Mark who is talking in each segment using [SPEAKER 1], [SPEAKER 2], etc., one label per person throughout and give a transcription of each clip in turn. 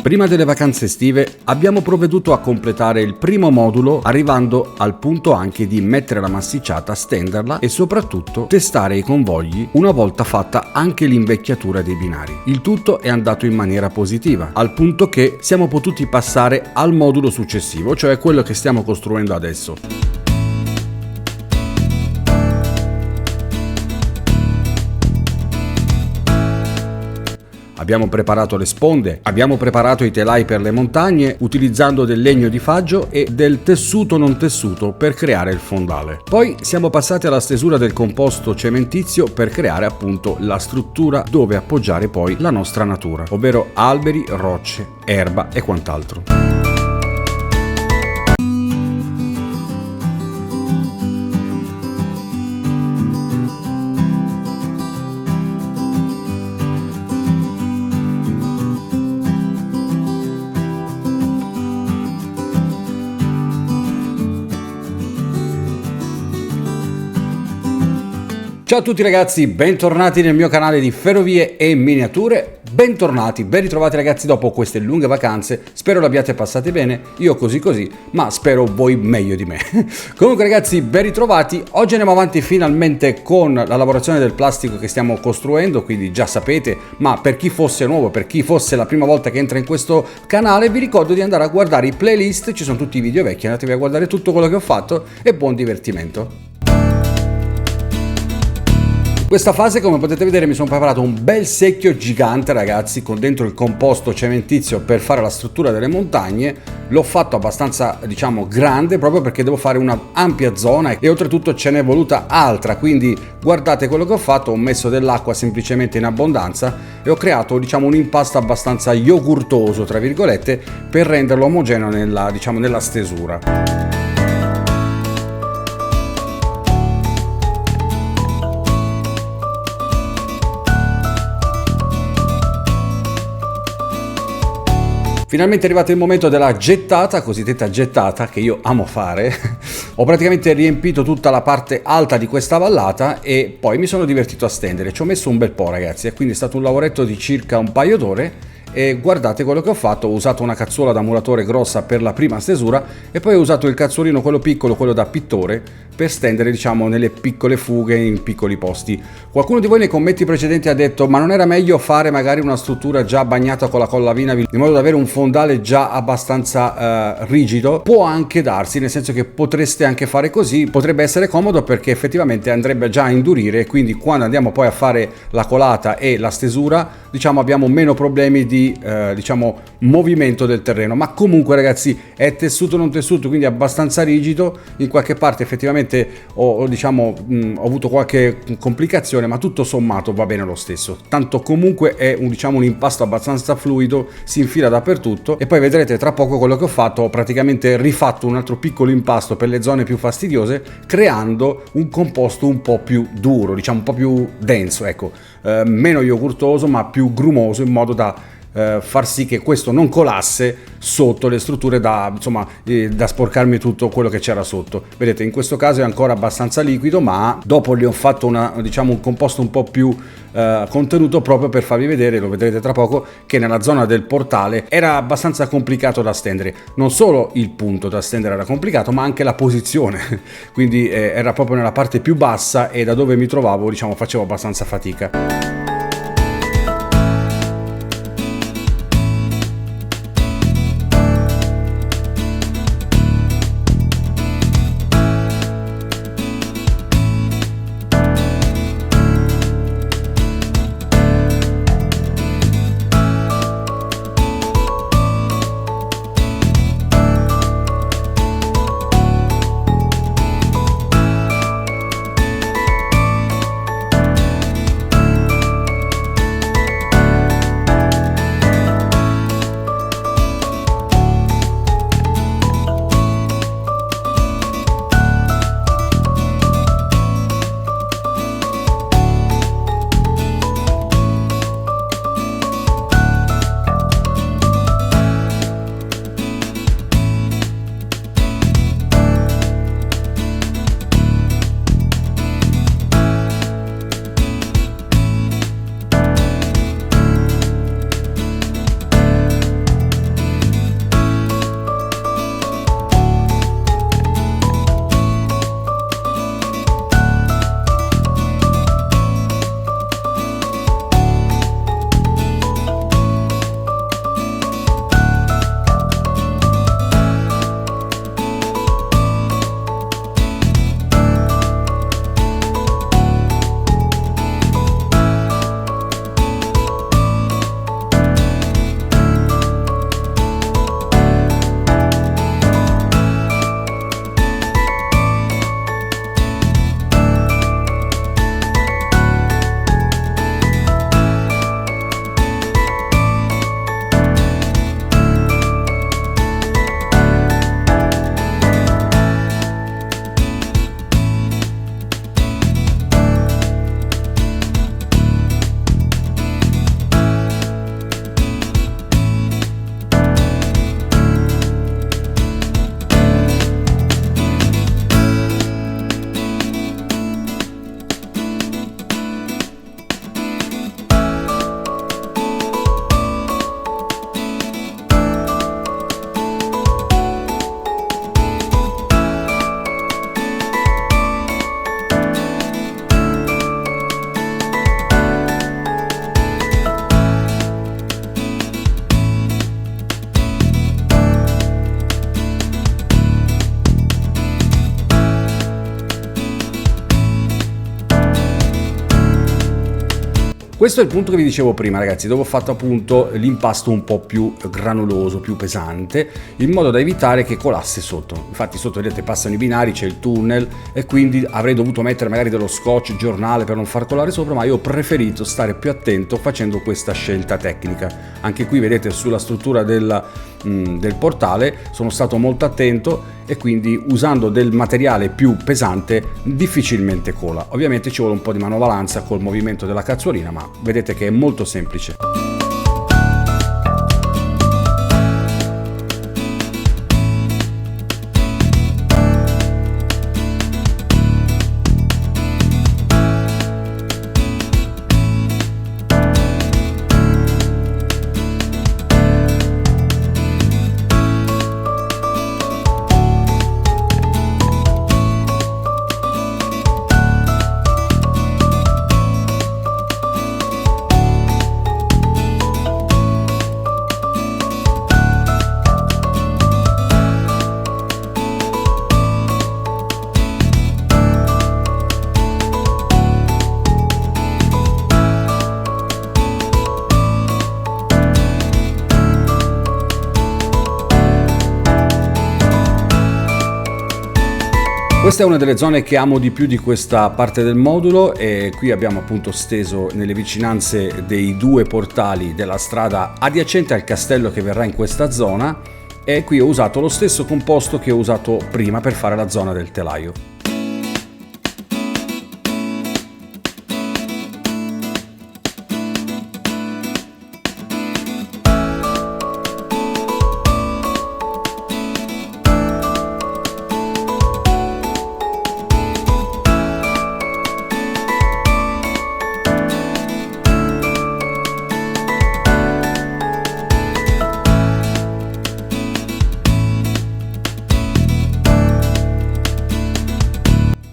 [SPEAKER 1] Prima delle vacanze estive abbiamo provveduto a completare il primo modulo, arrivando al punto anche di mettere la massicciata, stenderla e soprattutto testare i convogli una volta fatta anche l'invecchiatura dei binari. Il tutto è andato in maniera positiva, al punto che siamo potuti passare al modulo successivo, cioè quello che stiamo costruendo adesso. Abbiamo preparato le sponde, abbiamo preparato i telai per le montagne utilizzando del legno di faggio e del tessuto non tessuto per creare il fondale. Poi siamo passati alla stesura del composto cementizio per creare appunto la struttura dove appoggiare poi la nostra natura, ovvero alberi, rocce, erba e quant'altro. Ciao a tutti ragazzi, bentornati nel mio canale di Ferrovie e Miniature, bentornati, ben ritrovati ragazzi dopo queste lunghe vacanze, spero l'abbiate passate bene, io così, ma spero voi meglio di me. Comunque ragazzi, ben ritrovati, oggi andiamo avanti finalmente con la lavorazione del plastico che stiamo costruendo, quindi già sapete, ma per chi fosse nuovo, per chi fosse la prima volta che entra in questo canale, vi ricordo di andare a guardare i playlist, ci sono tutti i video vecchi, andatevi a guardare tutto quello che ho fatto e buon divertimento. Questa fase, come potete vedere, mi sono preparato un bel secchio gigante ragazzi con dentro il composto cementizio per fare la struttura delle montagne. L'ho fatto abbastanza grande proprio perché devo fare una ampia zona e oltretutto ce n'è voluta altra, quindi guardate quello che ho fatto, ho messo dell'acqua semplicemente in abbondanza e ho creato un impasto abbastanza yogurtoso tra virgolette per renderlo omogeneo nella stesura. Finalmente è arrivato il momento della gettata, cosiddetta gettata, che io amo fare. Ho praticamente riempito tutta la parte alta di questa vallata e poi mi sono divertito a stendere. Ci ho messo un bel po' ragazzi e quindi è stato un lavoretto di circa un paio d'ore. E guardate quello che ho fatto, ho usato una cazzuola da muratore grossa per la prima stesura e poi ho usato il cazzolino, quello piccolo, quello da pittore, per stendere nelle piccole fughe in piccoli posti. Qualcuno di voi nei commenti precedenti ha detto ma non era meglio fare magari una struttura già bagnata con la colla Vinavil in modo da avere un fondale già abbastanza rigido? Può anche darsi, nel senso che potreste anche fare così, potrebbe essere comodo perché effettivamente andrebbe già a indurire e quindi quando andiamo poi a fare la colata e la stesura abbiamo meno problemi di movimento del terreno. Ma comunque ragazzi è tessuto non tessuto, quindi abbastanza rigido, in qualche parte effettivamente ho avuto qualche complicazione, ma tutto sommato va bene lo stesso, tanto comunque è un impasto abbastanza fluido, si infila dappertutto e poi vedrete tra poco quello che ho fatto. Ho praticamente rifatto un altro piccolo impasto per le zone più fastidiose, creando un composto un po' più duro, un po' più denso, meno yogurtoso ma più grumoso, in modo da far sì che questo non colasse sotto le strutture da sporcarmi tutto quello che c'era sotto. Vedete, in questo caso è ancora abbastanza liquido, ma dopo gli ho fatto un composto un po' più contenuto proprio per farvi vedere, lo vedrete tra poco, che nella zona del portale era abbastanza complicato da stendere. Non solo il punto da stendere era complicato, ma anche la posizione, quindi era proprio nella parte più bassa e da dove mi trovavo facevo abbastanza fatica. Questo è il punto che vi dicevo prima, ragazzi, dove ho fatto appunto l'impasto un po' più granuloso, più pesante, in modo da evitare che colasse sotto. Infatti sotto, vedete, passano i binari, c'è il tunnel e quindi avrei dovuto mettere magari dello scotch giornale per non far colare sopra, ma io ho preferito stare più attento facendo questa scelta tecnica. Anche qui vedete sulla struttura del portale sono stato molto attento e quindi usando del materiale più pesante difficilmente cola. Ovviamente ci vuole un po' di manovalanza col movimento della cazzolina, ma vedete che è molto semplice. Questa è una delle zone che amo di più di questa parte del modulo e qui abbiamo appunto steso nelle vicinanze dei due portali della strada adiacente al castello che verrà in questa zona, e qui ho usato lo stesso composto che ho usato prima per fare la zona del telaio.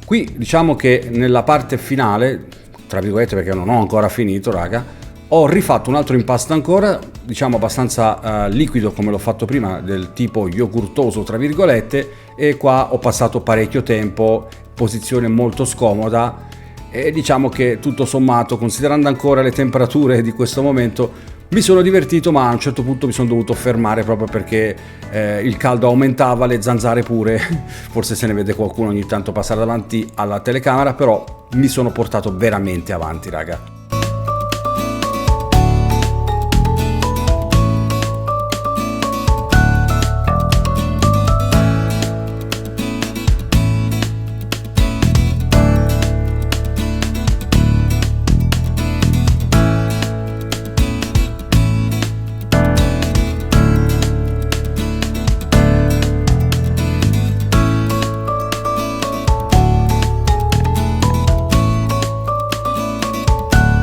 [SPEAKER 1] Qui diciamo che nella parte finale, tra virgolette perché non ho ancora finito raga, ho rifatto un altro impasto ancora, diciamo abbastanza liquido come l'ho fatto prima, del tipo yogurtoso tra virgolette, e qua ho passato parecchio tempo, posizione molto scomoda, e diciamo che tutto sommato, considerando ancora le temperature di questo momento, mi sono divertito, ma a un certo punto mi sono dovuto fermare proprio perché il caldo aumentava, le zanzare pure, forse se ne vede qualcuno ogni tanto passare davanti alla telecamera, però mi sono portato veramente avanti raga.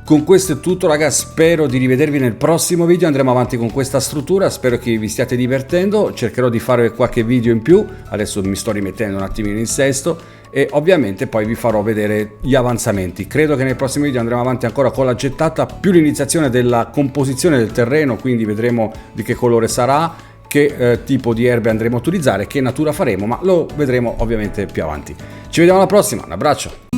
[SPEAKER 1] Con questo è tutto raga, spero di rivedervi nel prossimo video, andremo avanti con questa struttura, spero che vi stiate divertendo, cercherò di fare qualche video in più, adesso mi sto rimettendo un attimino in sesto e ovviamente poi vi farò vedere gli avanzamenti. Credo che nel prossimo video andremo avanti ancora con la gettata, più l'iniziazione della composizione del terreno, quindi vedremo di che colore sarà, che tipo di erbe andremo a utilizzare, che natura faremo, ma lo vedremo ovviamente più avanti. Ci vediamo alla prossima, un abbraccio!